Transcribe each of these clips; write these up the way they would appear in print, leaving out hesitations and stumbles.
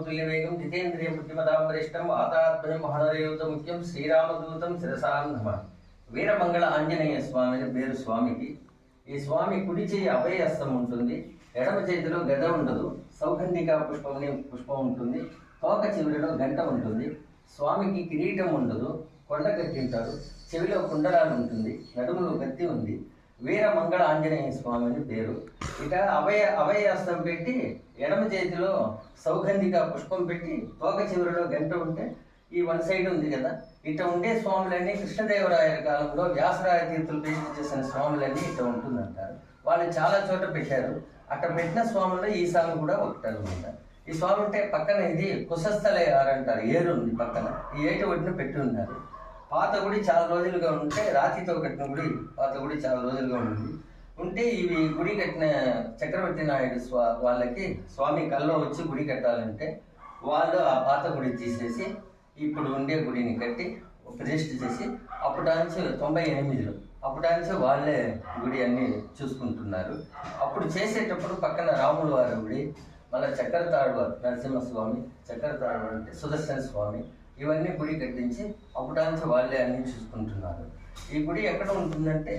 వాయుపుత్రతుల్యవేగం జితేంద్రియం బుద్ధిమతాంబరిష్టం వాతాత్మజం మహనరేయుత ముఖ్యం శ్రీరామదూతం శిరసాం నమామి. వీరమంగళ ఆంజనేయ స్వామి అని పేరు స్వామికి. ఈ స్వామి కుడి చేయి అభయహస్తం ఉంటుంది, ఎడమ చేతిలో గద ఉండదు, సౌగంధిక పుష్పం ఉంటుంది, తోక చివరిలో గంట ఉంటుంది. స్వామికి కిరీటం ఉండదు, కొండ కట్టింటారు, చెవిలో కుండలాలు ఉంటుంది, నడుములో గత్తి ఉంది. వీరమంగళ ఆంజనేయ స్వామి అని పేరు. ఇక అభయహస్తం పెట్టి ఎడమ చేతిలో సౌగంధిక పుష్పం పెట్టి తోక చివరిలో గంట ఉంటే ఈ వన్ సైడ్ ఉంది కదా, ఇట్లా ఉండే స్వాములన్నీ కృష్ణదేవరాయల కాలంలో వ్యాసరాయ తీర్థులు పేరు చేసిన స్వాములన్నీ ఇట్లా ఉంటుందంటారు. వాళ్ళు చాలా చోట పెట్టారు. అక్కడ పెట్టిన స్వాముల్లో ఈ స్వామి కూడా ఒకటి అనమాట. ఈ స్వామి అంటే పక్కన ఇది కుశస్థల అంటారు, ఏరు ఉంది పక్కన, ఈ ఏటి ఒడ్డున పెట్టి ఉన్నారు. పాత గుడి చాలా రోజులుగా ఉంటే, రాతితో కట్టిన గుడి పాత గుడి చాలా రోజులుగా ఉంటే ఇవి గుడి కట్టిన చక్రవర్తి నాయుడు వాళ్ళకి స్వామి కల్లో వచ్చి గుడి కట్టాలంటే వాళ్ళు ఆ పాత గుడి తీసేసి ఇప్పుడు ఉండే గుడిని కట్టి ప్రతిష్ఠ చేసి అప్పటాంచి 98లో అప్పటాంచి వాళ్ళే గుడి అన్ని చూసుకుంటున్నారు. అప్పుడు చేసేటప్పుడు పక్కన రాముల వారి గుడి, మళ్ళీ చక్రతాళ్వారు నరసింహస్వామి, చక్రతాళ్వారు అంటే సుదర్శన స్వామి, ఇవన్నీ గుడి కట్టించి అప్పటాంచి వాళ్ళే అన్ని చూసుకుంటున్నారు. ఈ గుడి ఎక్కడ ఉంటుందంటే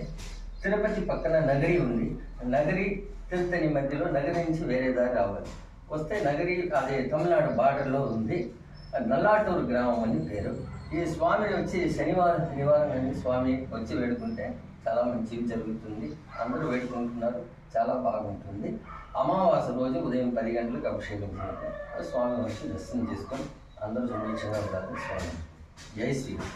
తిరుపతి పక్కన నగరి ఉంది. నగరి తిరుపతి మధ్యలో, నగరి నుంచి వేరే దారి రావాలి. వస్తే నగరి అదే తమిళనాడు బార్డర్లో ఉంది. నల్లాటూరు గ్రామం అని పేరు. ఈ స్వామిని వచ్చి శనివారం అని స్వామి వచ్చి వేడుకుంటే చాలా మంచిగా జరుగుతుంది. అందరూ వేడుకుంటున్నారు, చాలా బాగుంటుంది. అమావాస్య రోజు ఉదయం 10 గంటలకు అభిషేకం చేయాలి. స్వామి వచ్చి దర్శనం చేసుకొని అందరూ సుభిక్షంగా ఉండాలి. స్వామి జై శ్రీరామ్.